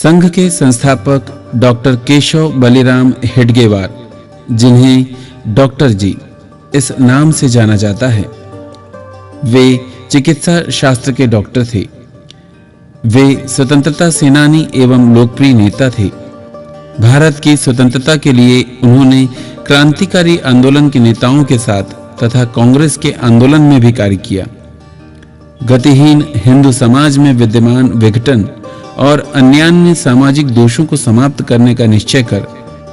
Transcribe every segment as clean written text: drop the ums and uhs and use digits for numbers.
संघ के संस्थापक डॉक्टर केशव बलिराम हेडगेवार, जिन्हें डॉक्टर जी इस नाम से जाना जाता है, वे चिकित्सा शास्त्र के डॉक्टर थे। वे स्वतंत्रता सेनानी एवं लोकप्रिय नेता थे। भारत की स्वतंत्रता के लिए उन्होंने क्रांतिकारी आंदोलन के नेताओं के साथ तथा कांग्रेस के आंदोलन में भी कार्य किया। गतिहीन हिंदू समाज में विद्यमान विघटन और अन्यान्य सामाजिक दोषों को समाप्त करने का निश्चय कर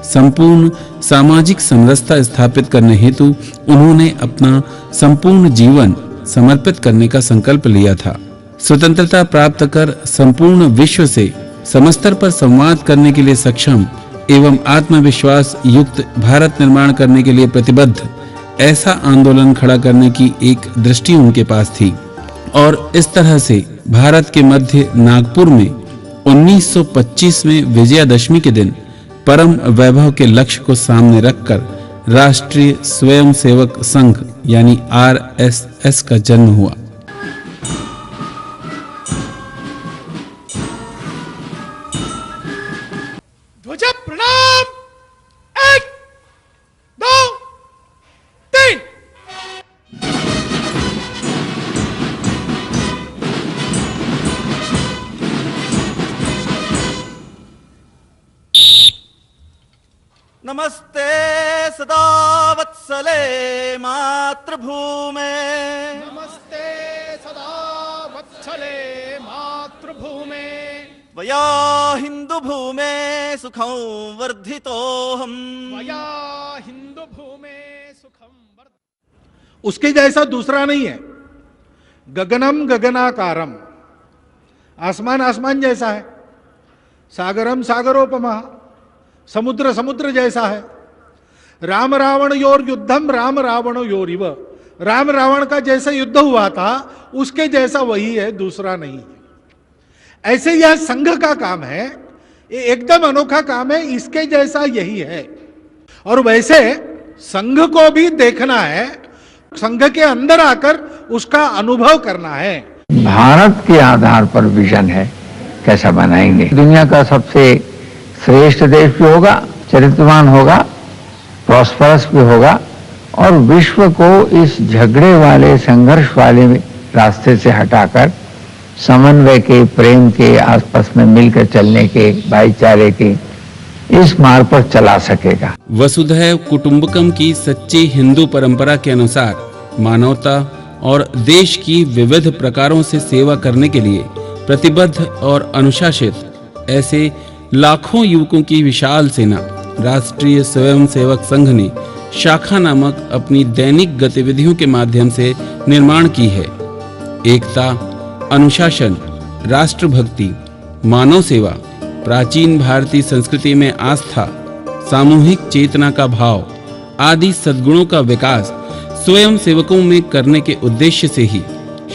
संपूर्ण सामाजिक समरसता स्थापित करने हेतु उन्होंने अपना संपूर्ण जीवन समर्पित करने का संकल्प लिया था। स्वतंत्रता प्राप्त कर संपूर्ण विश्व से समस्तर पर संवाद करने के लिए सक्षम एवं आत्मविश्वास युक्त भारत निर्माण करने के लिए प्रतिबद्ध ऐसा आंदोलन खड़ा करने की एक दृष्टि उनके पास थी और इस तरह से भारत के मध्य नागपुर में 1925 में विजयादशमी के दिन परम वैभव के लक्ष्य को सामने रखकर राष्ट्रीय स्वयंसेवक संघ यानी RSS का जन्म हुआ। ध्वजा प्रणाम। 1 2 3। नमस्ते सदा वत्सले मातृभूमे, नमस्ते सदा वत्सले मातृभूमे, वया हिंदू भूमे सुखं वर्धितोऽहम्, वया हिंदू भूमे सुखम वर्धितोऽहम्। उसके जैसा दूसरा नहीं है। गगनम गगनाकारम, आसमान आसमान जैसा है। सागरम सागरोपमा, समुद्र समुद्र जैसा है। राम रावण योर युद्धम राम रावण योरिव, राम रावण का जैसा युद्ध हुआ था उसके जैसा वही है, दूसरा नहीं है। ऐसे यह संघ का काम है, ये एकदम अनोखा काम है, इसके जैसा यही है। और वैसे संघ को भी देखना है, संघ के अंदर आकर उसका अनुभव करना है। भारत के आधार पर विजन है, कैसा बनाएंगे, दुनिया का सबसे श्रेष्ठ देश भी होगा, चरित्रवान होगा, प्रॉस्परस भी होगा और विश्व को इस झगड़े वाले संघर्ष वाले रास्ते से हटाकर समन्वय के, प्रेम के, आसपास में मिलकर चलने के, भाईचारे के इस मार्ग पर चला सकेगा। वसुधैव कुटुंबकम की सच्ची हिंदू परंपरा के अनुसार मानवता और देश की विविध प्रकारों से सेवा करने के लिए प्रतिबद्ध और अनुशासित ऐसे लाखों युवकों की विशाल सेना राष्ट्रीय स्वयंसेवक संघ ने शाखा नामक अपनी दैनिक गतिविधियों के माध्यम से निर्माण की है। एकता, अनुशासन, राष्ट्रभक्ति, मानव सेवा, प्राचीन भारतीय संस्कृति में आस्था, सामूहिक चेतना का भाव आदि सद्गुणों का विकास स्वयं सेवकों में करने के उद्देश्य से ही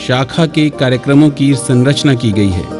शाखा के कार्यक्रमों की संरचना की गई है।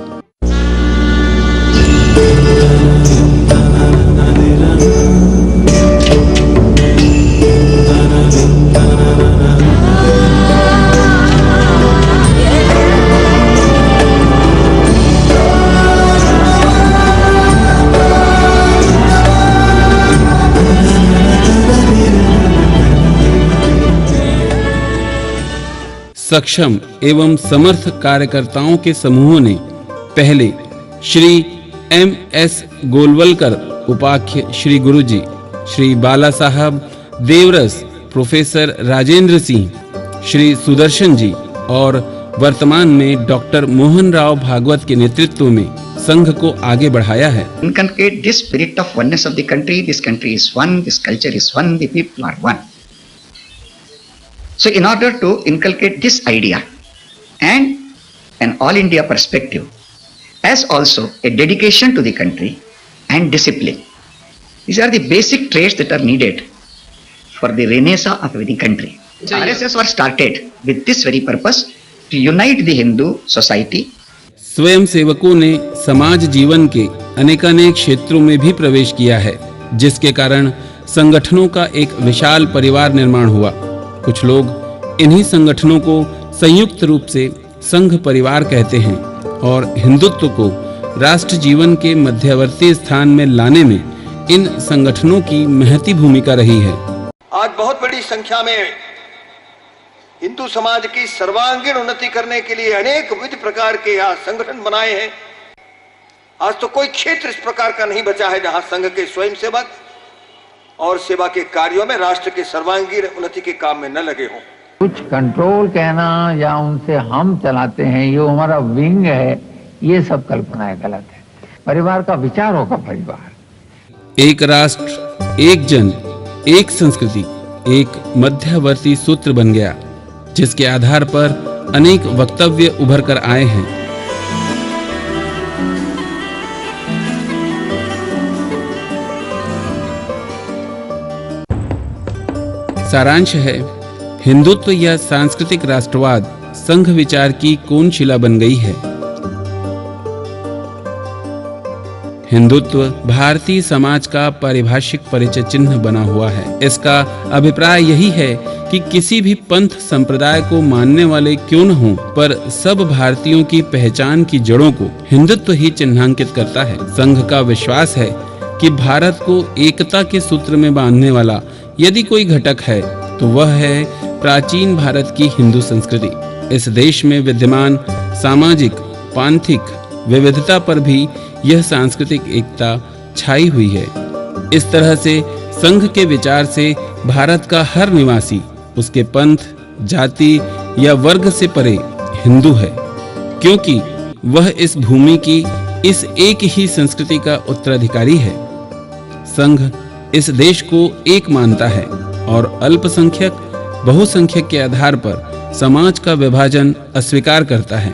सक्षम एवं समर्थ कार्यकर्ताओं के समूहों ने पहले श्री MS गोलवलकर उपाख्य श्री गुरुजी, श्री बाला साहब देवरस, प्रोफेसर राजेंद्र सिंह, श्री सुदर्शन जी और वर्तमान में डॉक्टर मोहन राव भागवत के नेतृत्व में संघ को आगे बढ़ाया है। Inculcate this spirit of oneness of the country. This country is one, this culture is one, the people are one. So in order to inculcate this idea and an all India perspective, as also a dedication to the country and discipline, these are the basic traits that are needed for the renaissance of the country. So RSS was started with this very purpose, to unite the Hindu society. स्वयं सेवकों ने समाज जीवन के अनेकानेक क्षेत्रों में भी प्रवेश किया है, जिसके कारण संगठनों का एक विशाल परिवार निर्माण हुआ। कुछ लोग इन्हीं संगठनों को संयुक्त रूप से संघ परिवार कहते हैं और हिंदुत्व को राष्ट्र जीवन के मध्यवर्ती स्थान में लाने में इन संगठनों की महती भूमिका रही है। आज बहुत बड़ी संख्या में हिंदू समाज की सर्वांगीण उन्नति करने के लिए अनेक विविध प्रकार के यहाँ संगठन बनाए हैं। आज तो कोई क्षेत्र इस प्रकार का नहीं बचा है जहां संघ के स्वयंसेवक और सेवा के कार्यों में राष्ट्र के सर्वांगीण उन्नति के काम में न लगे हों। कुछ कंट्रोल कहना या उनसे हम चलाते हैं, ये हमारा विंग है, ये सब कल्पना गलत है। परिवार का विचार होगा परिवार। एक राष्ट्र, एक जन, एक संस्कृति एक मध्यवर्ती सूत्र बन गया, जिसके आधार पर अनेक वक्तव्य उभर कर आए हैं। सारांश है, हिंदुत्व या सांस्कृतिक राष्ट्रवाद संघ विचार की कोनशिला बन गई है। हिंदुत्व भारतीय समाज का पारिभाषिक परिचय चिन्ह बना हुआ है। इसका अभिप्राय यही है कि किसी भी पंथ संप्रदाय को मानने वाले क्यों न हों, पर सब भारतीयों की पहचान की जड़ों को हिंदुत्व ही चिन्हांकित करता है। संघ का विश्वास है कि भारत को एकता के सूत्र में बांधने वाला यदि कोई घटक है तो वह है प्राचीन भारत की हिंदू संस्कृति। इस देश में विद्यमान सामाजिक पांथिक विविधता पर भी यह सांस्कृतिक एकता छाई हुई है। इस तरह से संघ के विचार से भारत का हर निवासी उसके पंथ, जाति या वर्ग से परे हिंदू है, क्योंकि वह इस भूमि की इस एक ही संस्कृति का उत्तराधिकारी है। संघ इस देश को एक मानता है और अल्पसंख्यक बहुसंख्यक के आधार पर समाज का विभाजन अस्वीकार करता है।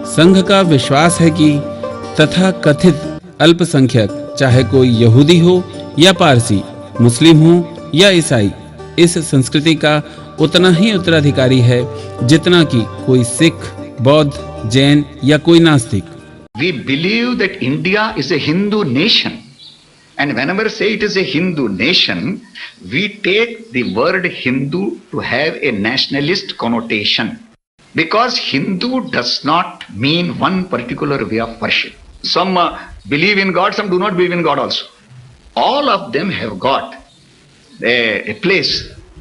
संघ का विश्वास है कि तथा कथित अल्पसंख्यक, चाहे कोई यहूदी हो या पारसी, मुस्लिम हो या ईसाई, इस संस्कृति का उतना ही उत्तराधिकारी है जितना कि कोई सिख, बौद्ध, जैन या कोई नास्तिक। We believe that India is a Hindu nation, and whenever say it is a Hindu nation, we take the word Hindu to have a nationalist connotation, because Hindu does not mean one particular way of worship. Some believe in God, some do not believe in God also. All of them have got a place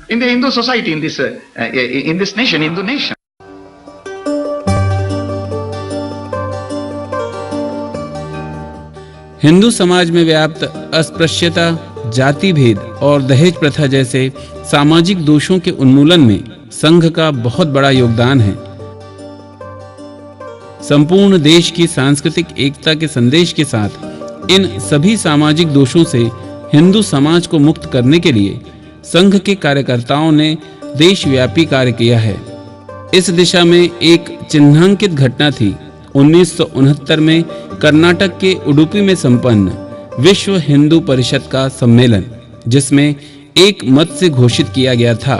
in the Hindu society, in this nation, Hindu nation. Hindu समाज में व्याप्त अस्पृश्यता, जाति भेद और दहेज प्रथा जैसे सामाजिक दोषों के उन्मूलन में संघ का बहुत बड़ा योगदान है। संपूर्ण देश की सांस्कृतिक एकता के संदेश के साथ इन सभी सामाजिक दोषों से हिंदू समाज को मुक्त करने के लिए संघ के कार्यकर्ताओं ने देशव्यापी कार्य किया है। इस दिशा में एक चिन्हांकित घटना थी 1969 में कर्नाटक के उडुपी में संपन्न विश्व हिंदू परिषद का सम्मेलन, जिसमें एक मत से घोषित किया गया था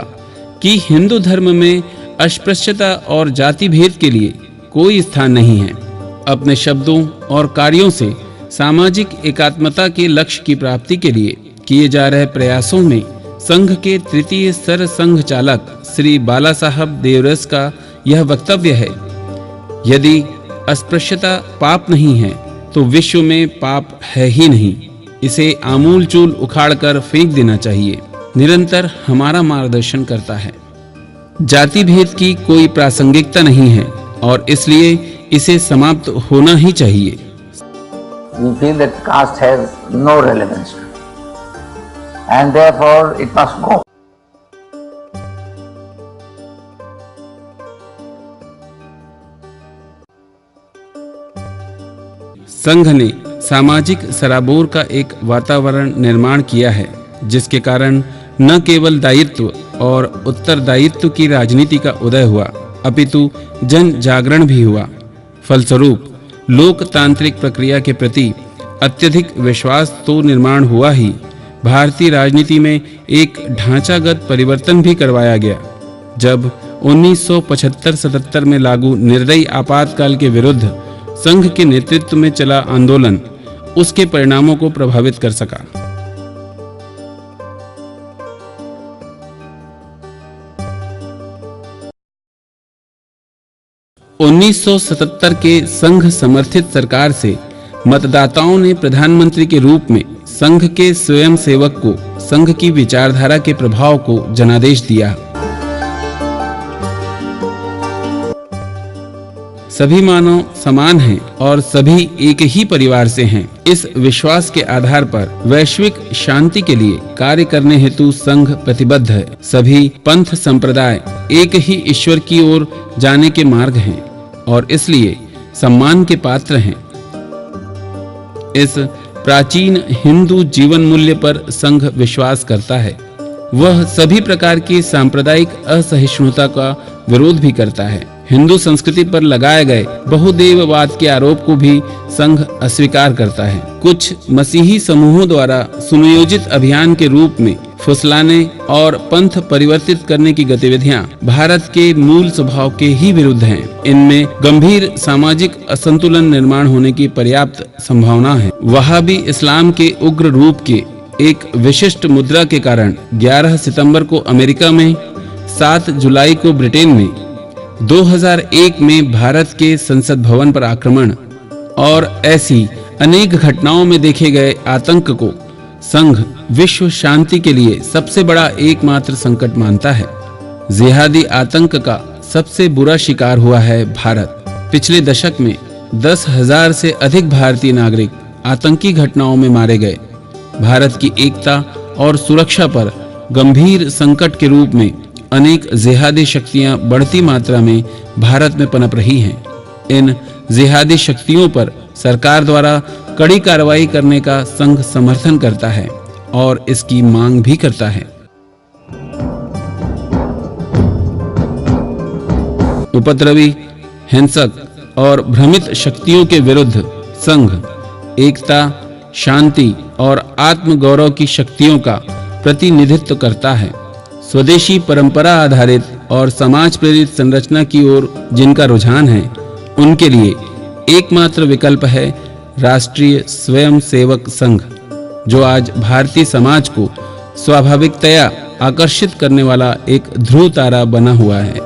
कि हिंदू धर्म में अस्पृश्यता और जाति भेद के लिए कोई स्थान नहीं है। अपने शब्दों और कार्यों से सामाजिक एकात्मता के लक्ष्य की प्राप्ति के लिए किए जा रहे प्रयासों में संघ के तृतीय सर संघ चालक श्री बाला साहब देवरस का यह वक्तव्य है, यदि अस्पृश्यता पाप नहीं है तो विश्व में पाप है ही नहीं। इसे आमूल चूल उखाड़कर फेंक देना चाहिए। निरंतर हमारा मार्गदर्शन करता है। जाति भेद की कोई प्रासंगिकता नहीं है और इसलिए इसे समाप्त होना ही चाहिए। We feel that caste has no relevance and therefore it must go. संघ ने सामाजिक सराबोर का एक वातावरण निर्माण किया है, जिसके कारण न केवल दायित्व और उत्तरदायित्व की राजनीति का उदय हुआ, अपितु जन जागरण भी हुआ। फलस्वरूप लोकतांत्रिक प्रक्रिया के प्रति अत्यधिक विश्वास तो निर्माण हुआ ही, भारतीय राजनीति में एक ढांचागत परिवर्तन भी करवाया गया। जब 1975-77 में लागू निर्दयी आपातकाल के विरुद्ध संघ के नेतृत्व में चला आंदोलन उसके परिणामों को प्रभावित कर सका। उन्नीस के संघ समर्थित सरकार से मतदाताओं ने प्रधानमंत्री के रूप में संघ के स्वयं सेवक को संघ की विचारधारा के प्रभाव को जनादेश दिया। सभी मानव समान हैं और सभी एक ही परिवार से हैं। इस विश्वास के आधार पर वैश्विक शांति के लिए कार्य करने हेतु संघ प्रतिबद्ध है। सभी पंथ संप्रदाय एक ही ईश्वर की ओर जाने के मार्ग हैं और इसलिए सम्मान के पात्र हैं। इस प्राचीन हिंदू जीवन मूल्य पर संघ विश्वास करता है। वह सभी प्रकार की सांप्रदायिक असहिष्णुता का विरोध भी करता है। हिंदू संस्कृति पर लगाए गए बहुदेववाद के आरोप को भी संघ अस्वीकार करता है। कुछ मसीही समूहों द्वारा सुनियोजित अभियान के रूप में फुसलाने और पंथ परिवर्तित करने की गतिविधियां भारत के मूल स्वभाव के ही विरुद्ध हैं। इनमें गंभीर सामाजिक असंतुलन निर्माण होने की पर्याप्त संभावना है। वहाबी इस्लाम के उग्र रूप के एक विशिष्ट मुद्रा के कारण 11 सितंबर को अमेरिका में, 7 जुलाई को ब्रिटेन में, 2001 में भारत के संसद भवन पर आक्रमण और ऐसी अनेक घटनाओं में देखे गए आतंक को संघ विश्व शांति के लिए सबसे बड़ा एकमात्र संकट मानता है। जिहादी आतंक का सबसे बुरा शिकार हुआ है भारत। पिछले दशक में 10,000 से अधिक भारतीय नागरिक आतंकी घटनाओं में मारे गए। भारत की एकता और सुरक्षा पर गंभीर संकट के रूप में अनेक जिहादी शक्तियां बढ़ती मात्रा में भारत में पनप रही हैं। इन जिहादी शक्तियों पर सरकार द्वारा कड़ी कार्रवाई करने का संघ समर्थन करता है और इसकी मांग भी करता है। उपद्रवी, हिंसक और भ्रमित शक्तियों के विरुद्ध संघ एकता, शांति और आत्मगौरव की शक्तियों का प्रतिनिधित्व करता है। स्वदेशी परंपरा आधारित और समाज प्रेरित संरचना की ओर जिनका रुझान है, उनके लिए एकमात्र विकल्प है राष्ट्रीय स्वयं सेवक संघ, जो आज भारतीय समाज को स्वाभाविकतया आकर्षित करने वाला एक ध्रुव तारा बना हुआ है।